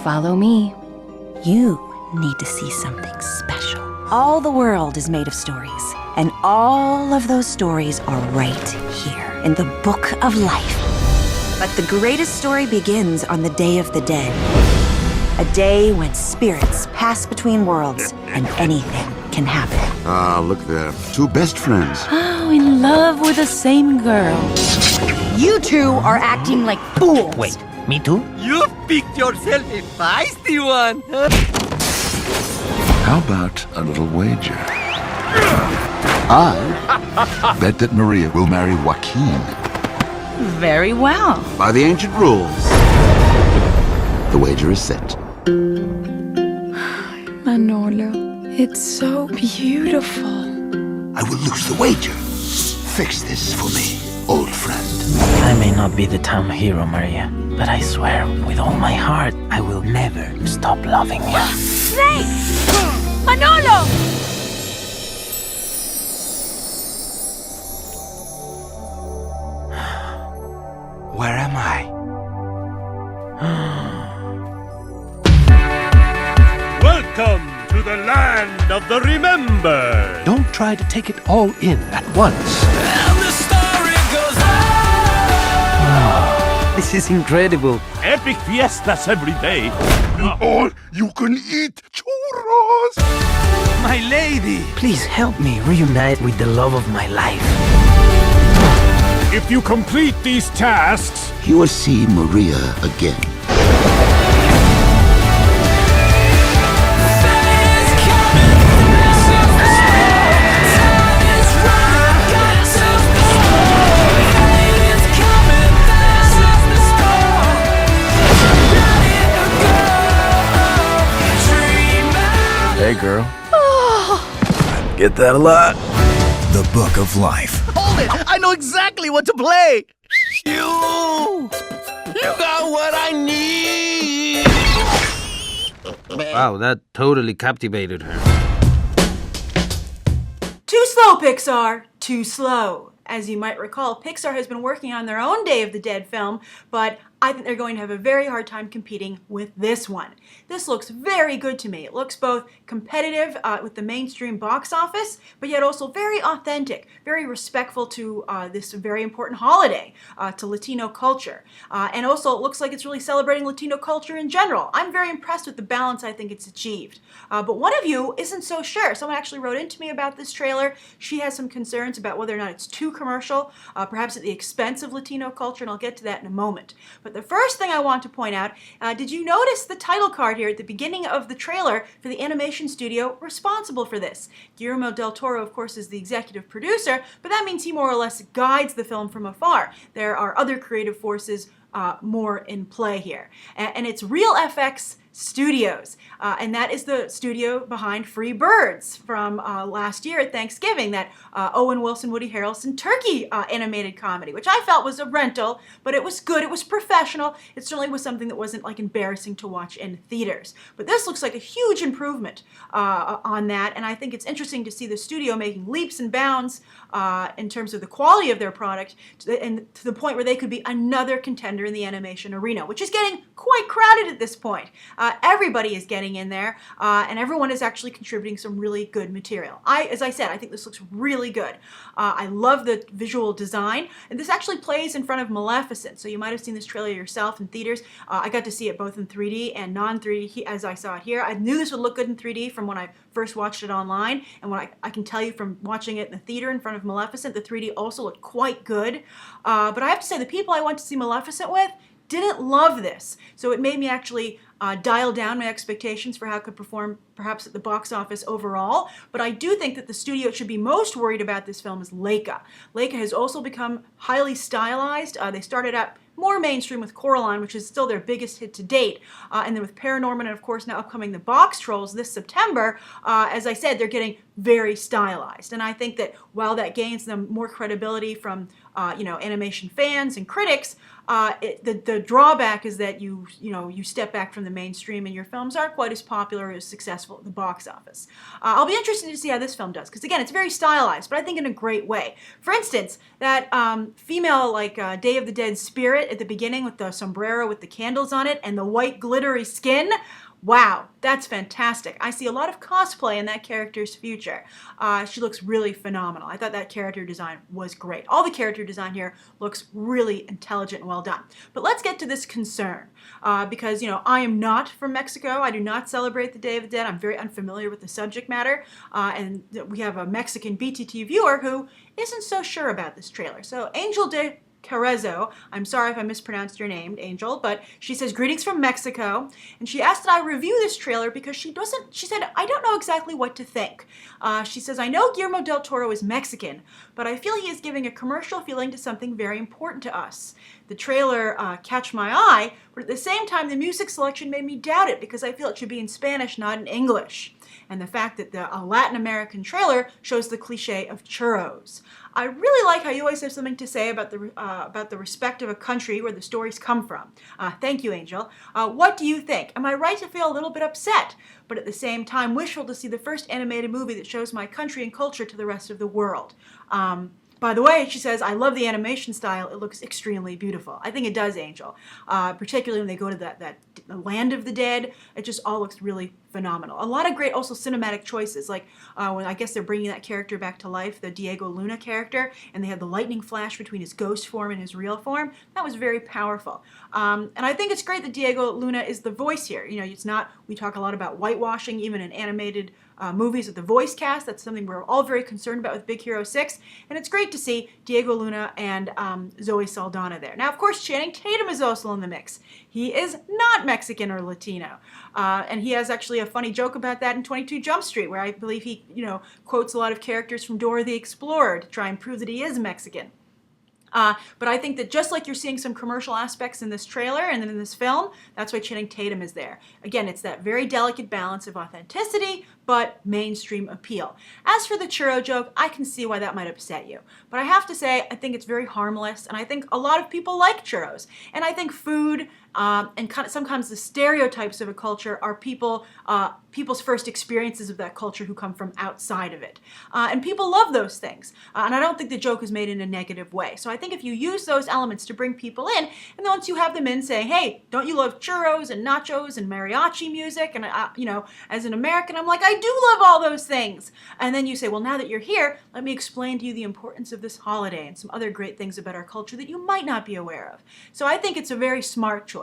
Follow me. You need to see something special. All the world is made of stories, and all of those stories are right here in the Book of Life. But the greatest story begins on the Day of the Dead. A day when spirits pass between worlds and anything can happen. Ah, look there. Two best friends. Oh, in love with the same girl. You two are acting like fools. Wait, me too? You picked yourself a feisty one. How about a little wager? I bet that Maria will marry Joaquin. Very well. By the ancient rules. The wager is set. Manolo, it's so beautiful. I will lose the wager. Fix this for me, old friend. I may not be the town hero, Maria, but I swear with all my heart, I will never stop loving you. Snake! Manolo! Where am I? Welcome to the land of the remembered. Don't try to take it all in at once. And the story goes on. This is incredible. Epic fiestas every day. All you can eat churros. My lady! Please help me reunite with the love of my life. If you complete these tasks, You will see Maria again. Hey, girl. Get that a lot. The Book of Life. Hold it! I know exactly what to play! You got what I need! Wow, that totally captivated her. Too slow, Pixar. Too slow. As you might recall, Pixar has been working on their own Day of the Dead film, but I think they're going to have a very hard time competing with this one. This looks very good to me. It looks both competitive with the mainstream box office, but yet also very authentic, very respectful to this very important holiday, to Latino culture. And also it looks like it's really celebrating Latino culture in general. I'm very impressed with the balance I think it's achieved. But one of you isn't so sure. Someone actually wrote into me about this trailer. She has some concerns about whether or not it's too commercial, perhaps at the expense of Latino culture, and I'll get to that in a moment. But the first thing I want to point out, did you notice the title card here at the beginning of the trailer for the animation studio responsible for this? Guillermo del Toro, of course, is the executive producer, but that means he more or less guides the film from afar. There are other creative forces more in play here. And it's Real FX Studios, and that is the studio behind Free Birds from last year at Thanksgiving, that Owen Wilson, Woody Harrelson turkey animated comedy, which I felt was a rental, but it was good, it was professional, it certainly was something that wasn't like embarrassing to watch in theaters. But this looks like a huge improvement on that, and I think it's interesting to see the studio making leaps and bounds in terms of the quality of their product, and to the point where they could be another contender in the animation arena, which is getting quite crowded at this point. Everybody is getting in there, and everyone is actually contributing some really good material. As I said, I think this looks really good. I love the visual design, and this actually plays in front of Maleficent, so you might have seen this trailer yourself in theaters. I got to see it both in 3D and non-3D as I saw it here. I knew this would look good in 3D from when I first watched it online, and what I can tell you from watching it in the theater in front of Maleficent, the 3D also looked quite good. But I have to say, the people I went to see Maleficent with didn't love this, so it made me actually dial down my expectations for how it could perform perhaps at the box office overall. But I do think that the studio should be most worried about this film is Leica. Leica has also become highly stylized. They started out more mainstream with Coraline, which is still their biggest hit to date. And then with Paranorman, and of course now upcoming The Box Trolls this September, as I said, they're getting very stylized. And I think that while that gains them more credibility from animation fans and critics, the drawback is that you step back from the mainstream and your films aren't quite as popular or as successful at the box office. I'll be interested to see how this film does, because again, it's very stylized, but I think in a great way. For instance, that female Day of the Dead spirit at the beginning with the sombrero with the candles on it and the white glittery skin. Wow, that's fantastic. I see a lot of cosplay in that character's future. She looks really phenomenal. I thought that character design was great. All the character design here looks really intelligent and well done. But let's get to this concern. Because, I am not from Mexico. I do not celebrate the Day of the Dead. I'm very unfamiliar with the subject matter. And we have a Mexican BTT viewer who isn't so sure about this trailer. So Angel de Carrezo, I'm sorry if I mispronounced your name, Angel, but she says, greetings from Mexico, and she asked that I review this trailer because she said, I don't know exactly what to think. She says, I know Guillermo del Toro is Mexican, but I feel he is giving a commercial feeling to something very important to us. The trailer catch my eye, but at the same time, the music selection made me doubt it because I feel it should be in Spanish, not in English. And the fact that a Latin American trailer shows the cliche of churros. I really like how you always have something to say about the respect of a country where the stories come from. Thank you, Angel. What do you think? Am I right to feel a little bit upset, but at the same time wishful to see the first animated movie that shows my country and culture to the rest of the world? By the way, she says, I love the animation style. It looks extremely beautiful. I think it does, Angel. Particularly when they go to that land of the dead. It just all looks really phenomenal. A lot of great also cinematic choices, like when I guess they're bringing that character back to life, the Diego Luna character, and they had the lightning flash between his ghost form and his real form. That was very powerful. And I think it's great that Diego Luna is the voice here. It's not, we talk a lot about whitewashing, even in animated movies with the voice cast. That's something we're all very concerned about with Big Hero 6. And it's great to see Diego Luna and Zoe Saldana there. Now, of course, Channing Tatum is also in the mix. He is not Mexican or Latino. And he has actually a funny joke about that in 22 Jump Street, where I believe he, quotes a lot of characters from Dora the Explorer to try and prove that he is Mexican. But I think that just like you're seeing some commercial aspects in this trailer and then in this film, that's why Channing Tatum is there. Again, it's that very delicate balance of authenticity, but mainstream appeal. As for the churro joke, I can see why that might upset you. But I have to say, I think it's very harmless, and I think a lot of people like churros. And I think food and sometimes the stereotypes of a culture are people's first experiences of that culture who come from outside of it. And people love those things. And I don't think the joke is made in a negative way. So I think if you use those elements to bring people in, and then once you have them in saying, hey, don't you love churros and nachos and mariachi music? And, as an American, I'm like, I do love all those things. And then you say, well, now that you're here, let me explain to you the importance of this holiday and some other great things about our culture that you might not be aware of. So I think it's a very smart choice.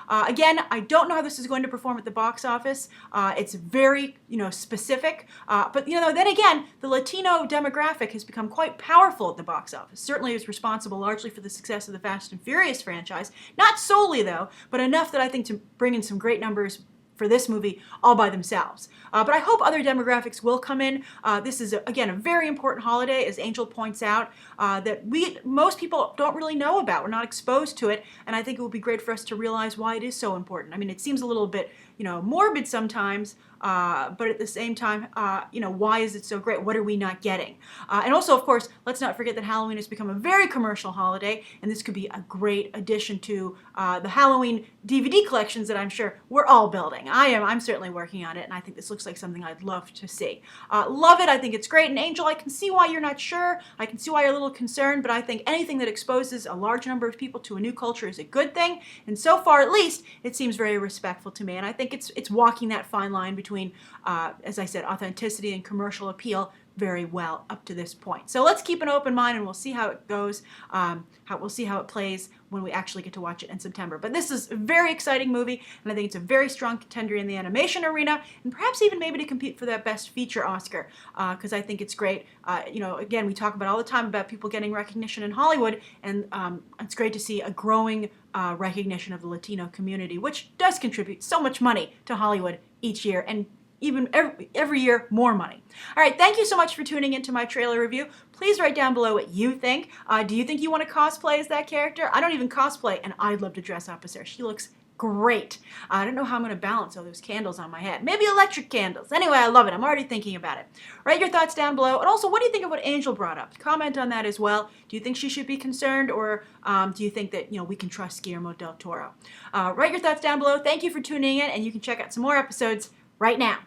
Again, I don't know how this is going to perform at the box office. It's very, specific. But, then again, the Latino demographic has become quite powerful at the box office. Certainly is responsible largely for the success of the Fast and Furious franchise. Not solely, though, but enough that I think to bring in some great numbers for this movie all by themselves. But I hope other demographics will come in. This is, again, a very important holiday, as Angel points out, that most people don't really know about. We're not exposed to it, and I think it would be great for us to realize why it is so important. I mean, it seems a little bit, morbid sometimes, but at the same time, why is it so great? What are we not getting? And also, of course, let's not forget that Halloween has become a very commercial holiday, and this could be a great addition to the Halloween DVD collections that I'm sure we're all building. I'm certainly working on it, and I think this looks like something I'd love to see. Love it. I think it's great. And Angel, I can see why you're not sure. I can see why you're a little concerned, but I think anything that exposes a large number of people to a new culture is a good thing. And so far, at least, it seems very respectful to me. And I think it's walking that fine line between, as I said, authenticity and commercial appeal very well up to this point. So let's keep an open mind, and we'll see how it goes. We'll see how it plays when we actually get to watch it in September. But this is a very exciting movie, and I think it's a very strong contender in the animation arena, and perhaps even maybe to compete for that Best Feature Oscar, because I think it's great. Again, we talk about all the time about people getting recognition in Hollywood, and it's great to see a growing recognition of the Latino community, which does contribute so much money to Hollywood each year, and even every year, more money. All right, thank you so much for tuning into my trailer review. Please write down below what you think. Do you think you want to cosplay as that character? I don't even cosplay, and I'd love to dress up as her. She looks great. I don't know how I'm going to balance all those candles on my head. Maybe electric candles. Anyway, I love it. I'm already thinking about it. Write your thoughts down below. And also, what do you think of what Angel brought up? Comment on that as well. Do you think she should be concerned, or do you think that, we can trust Guillermo del Toro? Write your thoughts down below. Thank you for tuning in, and you can check out some more episodes right now.